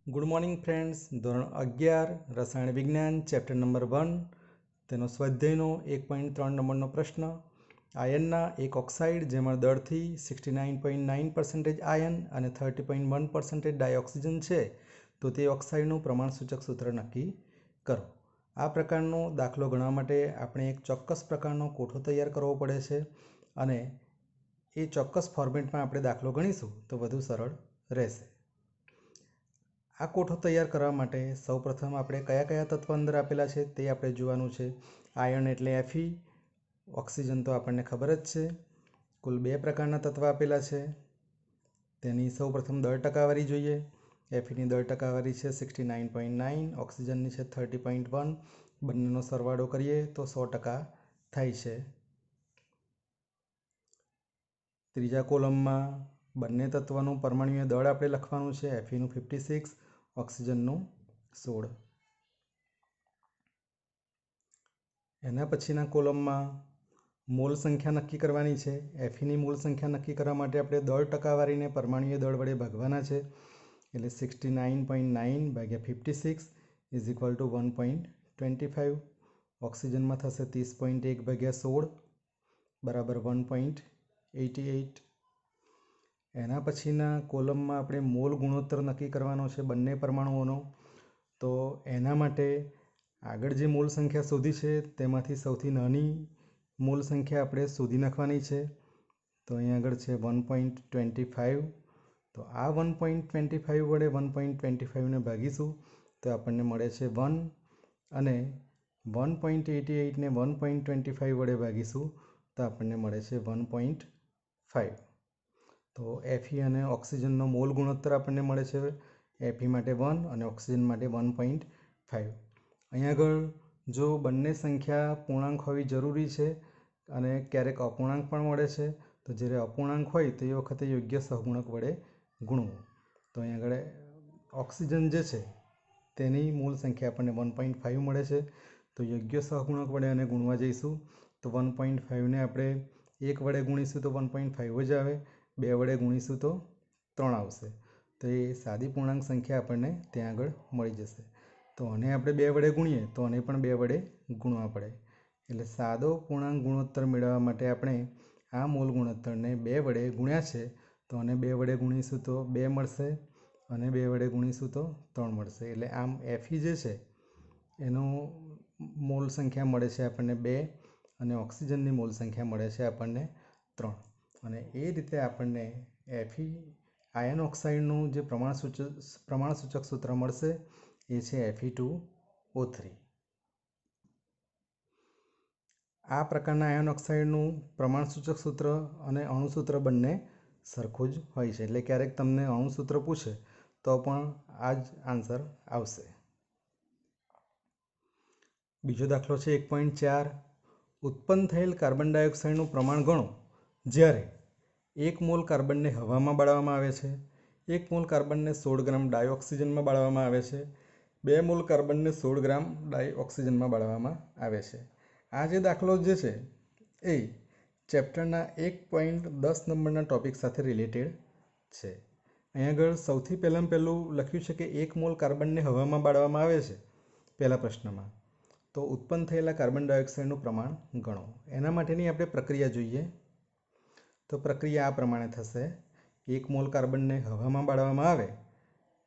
Good morning friends. धोरण 11 रसायण विज्ञान chapter number 1 तेनो स्वाध्यायનો 1.3 नंबरનો प्रश्न। आयनना एक ऑक्साइड जेमां दळथी 69.9% आयन અને 30.1% ડાયઓક્સિજન છે તો તે ઓક્સાઇડનું પ્રમાણસૂચક સૂત્ર નક્કી કરો। આ પ્રકારનો દાખલો ગણવા માટે આપણે એક ચોક્કસ પ્રકારનો કોઠો તૈયાર કરવો પડે છે અને એ ચોક્કસ ફોર્મેટમાં આપણે દાખલો ગણીશું તો વધુ સરળ રહેશે। આ કોઠો તૈયાર કરવા માટે સૌપ્રથમ આપણે કયા કયા તત્વ અંદર આપેલા છે તે આપણે જોવાનું છે। આયર્ન એટલે Fe, ઓક્સિજન તો આપણને ખબર જ છે। કુલ 2 પ્રકારના તત્વ આપેલા છે, તેની સૌપ્રથમ દળ ટકાવારી જોઈએ। Feની દળ ટકાવારી છે 69.9, ઓક્સિજનની છે 30.1, બંનેનો સરવાળો કરીએ તો 100% થાય છે। ત્રીજા કોલમમાં બંને તત્વનું પરમાણુય દળ આપણે લખવાનું છે। Feનું 56, ઓક્સિજનનું 16। એના પછીના કોલમમાં મોલ સંખ્યા નક્કી કરવાની છે। Feની મોલ સંખ્યા નક્કી કરવા માટે આપણે દળ ટકાવારીને પરમાણુય દળ વડે ભાગવાના છે, એટલે 69.9 ભાગ્યા 56 ઇઝ ઇક્વલ ટુ 1.25। ઓક્સિજનમાં થશે 30.1 ભાગ્યા 16 બરાબર 1.88। એના પછીના કોલમમાં આપણે મોલ ગુણોત્તર નક્કી કરવાનો છે બંને પરમાણુઓનો। તો એના માટે આગળ જે મોલ સંખ્યા શોધી છે તેમાંથી સૌથી નાની મોલ સંખ્યા આપણે શોધી નાખવાની છે। તો અહીં આગળ છે 1.25। તો આ 1.25 વડે 1.25ને ભાગીશું તો આપણને મળે છે 1 અને 1.88ને 1.25 વડે ભાગીશું તો આપણને મળે છે 1.5। તો Fe અને ઓક્સિજનનો મોલ ગુણોત્તર આપણને મળે છે Fe માટે 1 અને ઓક્સિજન માટે 1.5। અહીં આગળ જો બંને સંખ્યા પૂર્ણાંક હોવી જરૂરી છે અને ક્યારેક અપૂર્ણાંક પણ મળે છે, તો જ્યારે અપૂર્ણાંક હોય તે વખતે યોગ્ય સહગુણક વડે ગુણવું। તો અહીં આગળ ઓક્સિજન જે છે તેની મૂળ સંખ્યા આપણને 1.5 મળે છે, તો યોગ્ય સહગુણક વડે એને ગુણવા જઈશું તો 1.5ને આપણે 1 વડે ગુણીશું તો 1.5 જ આવે, 2 વડે ગુણીશું તો 3 આવશે। તો એ સાદી પૂર્ણાંક સંખ્યા આપણને ત્યાં આગળ મળી જશે। તો આને આપણે 2 વડે ગુણીએ તો આને પણ 2 વડે ગુણવા પડે, એટલે સાદો પૂર્ણાંક ગુણોત્તર મેળવવા માટે આપણે આ મૂળ ગુણોત્તરને 2 વડે ગુણ્યા છે, તો આને 2 વડે ગુણીશું તો 2 મળશે અને 2 વડે ગુણીશું તો 3 મળશે। એટલે આમ Fe જે છે એનું મોલ સંખ્યા મળે છે આપણને 2 અને ઓક્સિજનની મોલ સંખ્યા મળે છે આપણને 3 અને એ રીતે આપણને Fe આયન ઓક્સાઇડનું જે પ્રમાણસૂચક સૂત્ર મળશે એ છે Fe2O3। આ પ્રકારના આયન ઓક્સાઇડનું પ્રમાણસૂચક સૂત્ર અને અણુસૂત્ર બંને સરખું જ હોય છે, એટલે ક્યારેક તમને અણુસૂત્ર પૂછે તો પણ આ જ આન્સર આવશે। બીજો દાખલો છે 1.4। ઉત્પન્ન થયેલ કાર્બન ડાયોક્સાઇડનું પ્રમાણ ગણો જ્યારે 1 મોલ કાર્બનને હવામાં બાળવામાં આવે છે, 1 મોલ કાર્બનને 16 ગ્રામ ડાયોક્સિજનમાં બાળવામાં આવે છે, 2 મોલ કાર્બનને 16 ગ્રામ ડાયોક્સિજનમાં બાળવામાં આવે છે। આ જે દાખલો જે છે એ ચેપ્ટરના 1.10 નંબરના ટોપિક સાથે રિલેટેડ છે। અહીં આગળ સૌથી પહેલું લખ્યું છે કે 1 મોલ કાર્બનને હવામાં બાળવામાં આવે છે પહેલા પ્રશ્નમાં, તો ઉત્પન્ન થયેલા કાર્બન ડાયોક્સાઇડનું પ્રમાણ ગણો। એના માટેની આપણે પ્રક્રિયા જોઈએ। તો પ્રક્રિયા આ પ્રમાણે થશે, 1 મોલ કાર્બનને હવામાં બાળવામાં આવે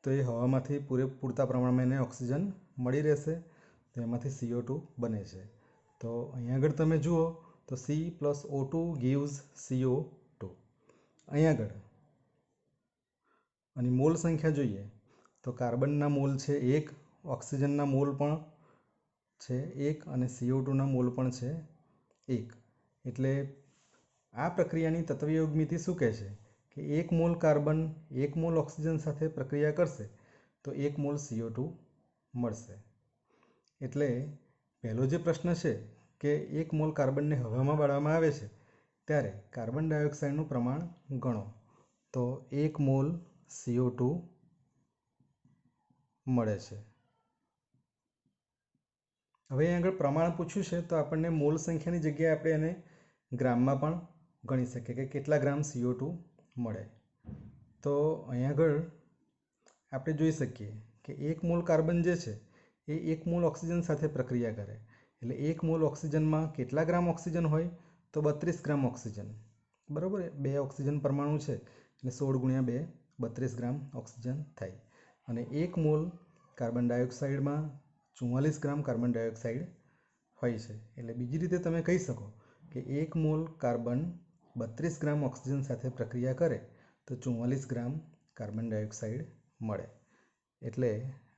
તો એ હવામાંથી પૂરતા પ્રમાણમાં એને ઓક્સિજન મળી રહેશે, તો એમાંથી CO2 બને છે। તો અહીં આગળ તમે જુઓ તો C + O2 gives CO2। અહીં આગળ અને મોલ સંખ્યા જોઈએ તો કાર્બનના મોલ છે 1, ઓક્સિજનના મોલ પણ છે 1 અને CO2ના મોલ પણ છે 1। એટલે આ પ્રક્રિયાની તત્વયોગ મિતિ શું કહે છે કે 1 મોલ કાર્બન 1 મોલ ઓક્સિજન સાથે પ્રક્રિયા કરશે તો 1 મોલ CO2 મળશે। એટલે પહેલો જે પ્રશ્ન છે કે 1 મોલ કાર્બનને હવામાં બાળવામાં આવે છે ત્યારે કાર્બન ડાયોક્સાઇડનું પ્રમાણ ગણો, તો 1 મોલ CO2 મળે છે। હવે અહીં આગળ પ્રમાણ પૂછ્યું છે તો આપણને મોલ સંખ્યાની જગ્યાએ આપણે એને ગ્રામમાં પણ ગણી શકીએ કે કેટલા ગ્રામ CO2 મળે। તો અહીં આગળ આપણે જોઈ શકીએ કે 1 મોલ કાર્બન જે છે એ 1 મોલ ઓક્સિજન સાથે પ્રક્રિયા કરે, એટલે 1 મોલ ઓક્સિજનમાં કેટલા ગ્રામ ઓક્સિજન હોય? તો 32 ગ્રામ ઓક્સિજન, બરાબર. 2 ઓક્સિજન પરમાણુ છે એટલે 16 ગુણ્યા 2 32 ગ્રામ ઓક્સિજન થાય. અને 1 મોલ કાર્બન ડાયોક્સાઇડમાં 44 ગ્રામ કાર્બન ડાયોક્સાઇડ હોય છે. એટલે બીજી રીતે તમે કહી શકો કે 1 મોલ કાર્બન 32 ગ્રામ ઓક્સિજન સાથે પ્રક્રિયા કરે તો 44 ગ્રામ કાર્બન ડાયોક્સાઇડ મળે. એટલે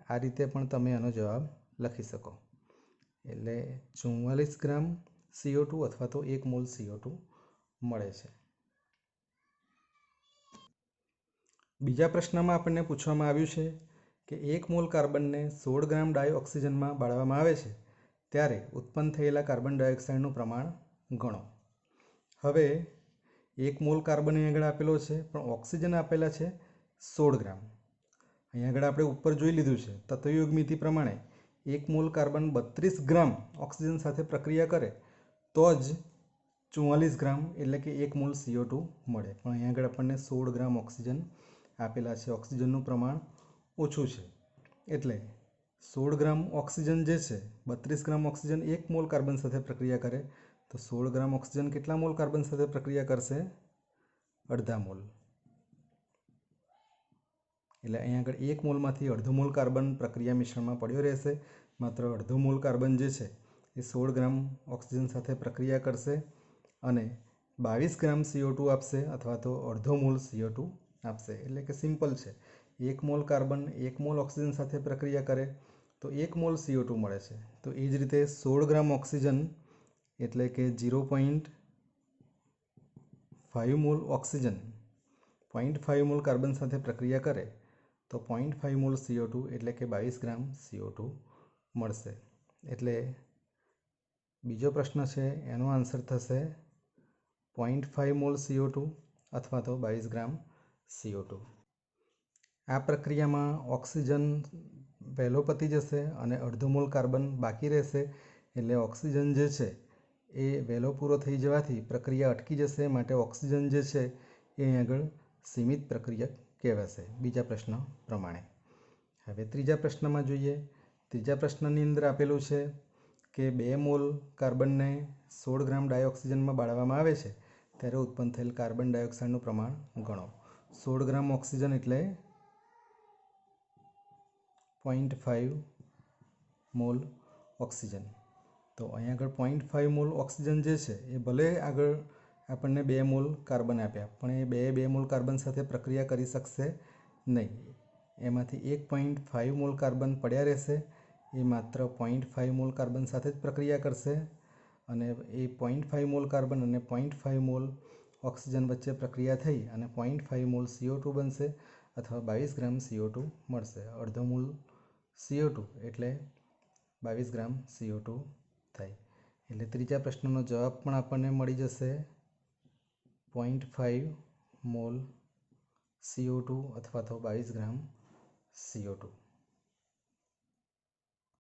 આ રીતે પણ તમે આનો જવાબ લખી શકો. એટલે 44 ગ્રામ CO2 અથવા તો 1 મોલ CO2 મળે છે. બીજા પ્રશ્નમાં આપણને પૂછવામાં આવ્યું છે કે 1 મોલ કાર્બનને 16 ગ્રામ ડાયોક્સિજનમાં બાળવામાં આવે છે ત્યારે ઉત્પન્ન થયેલા કાર્બન ડાયોક્સાઇડનું પ્રમાણ ગણો. હવે 1 મોલ કાર્બન અહીં આગળ આપેલો છે, પણ ઓક્સિજન આપેલા છે 16 ગ્રામ. અહીં આગળ આપણે ઉપર જોઈ લીધું છે તત્વયોગ મિતિ પ્રમાણે 1 મોલ કાર્બન 32 ગ્રામ ઓક્સિજન સાથે પ્રક્રિયા કરે તો જ 44 ગ્રામ એટલે કે 1 મોલ CO2 મળે. પણ અહીં આગળ આપણને 16 ગ્રામ ઓક્સિજન આપેલા છે, ઓક્સિજનનું પ્રમાણ ઓછું છે. એટલે 16 ગ્રામ ઓક્સિજન જે છે, 32 ગ્રામ ઓક્સિજન 1 મોલ કાર્બન સાથે પ્રક્રિયા કરે તો 16 ગ્રામ ઓક્સિજન કેટલા મોલ કાર્બન સાથે પ્રક્રિયા કરશે? અડધા મોલ. એટલે અહીં આગળ 1 મોલમાંથી અડધો મોલ કાર્બન પ્રક્રિયા મિશ્રણમાં પડ્યો રહેશે. માત્ર અડધો મોલ કાર્બન જે છે એ 16 ગ્રામ ઓક્સિજન સાથે પ્રક્રિયા કરશે અને 22 ગ્રામ CO2 આપશે અથવા તો અડધો મોલ CO2 આપશે. એટલે કે સિમ્પલ છે, 1 મોલ કાર્બન 1 મોલ ઓક્સિજન સાથે પ્રક્રિયા કરે તો 1 મોલ CO2 મળે છે. તો એ જ રીતે 16 ગ્રામ ઓક્સિજન એટલે કે 0.5 મોલ ઓક્સિજન 0.5 મોલ કાર્બન સાથે પ્રક્રિયા કરે તો 0.5 મોલ CO2 એટલે કે 22 ગ્રામ CO2 મળશે. એટલે બીજો પ્રશ્ન છે એનો આન્સર થશે 0.5 મોલ CO2 અથવા તો 22 ગ્રામ CO2. આ પ્રક્રિયામાં ઓક્સિજન વહેલો પતી જશે અને અડધો મોલ કાર્બન બાકી રહેશે. એટલે ઓક્સિજન જે છે એ વહેલો પૂરો થઈ જવાથી પ્રક્રિયા અટકી જશે, માટે ઓક્સિજન જે છે એ અહીં આગળ સીમિત પ્રક્રિયા કહેવાશે બીજા પ્રશ્ન પ્રમાણે. હવે ત્રીજા પ્રશ્નમાં જોઈએ. ત્રીજા પ્રશ્નની અંદર આપેલું છે કે 2 મોલ કાર્બનને 16 ગ્રામ ડાયોક્સિજનમાં બાળવામાં આવે છે ત્યારે ઉત્પન્ન થયેલ કાર્બન ડાયોક્સાઇડનું પ્રમાણ ગણો. 16 ગ્રામ ઓક્સિજન એટલે 0.5 મોલ ઓક્સિજન. તો અહીં આગળ 0.5 મોલ ઓક્સિજન જે છે એ ભલે આગળ આપણને 2 મોલ કાર્બન આપ્યા, પણ એ 2 મોલ કાર્બન સાથે પ્રક્રિયા કરી શકશે નહીં. એમાંથી 1.5 મોલ કાર્બન પડ્યા રહેશે, એ માત્ર 0.5 મોલ કાર્બન સાથે જ પ્રક્રિયા કરશે અને એ 0.5 મોલ કાર્બન અને 0.5 મોલ ઓક્સિજન વચ્ચે પ્રક્રિયા થઈ અને 0.5 મોલ CO2 બનશે અથવા 22 ગ્રામ CO2 મળશે. અડધો મોલ CO2 એટલે 22 ગ્રામ CO2 થાય. એટલે ત્રીજા પ્રશ્નનો જવાબ પણ આપણને મળી જશે 0.5 મોલ CO2 અથવા તો 22 ગ્રામ CO2.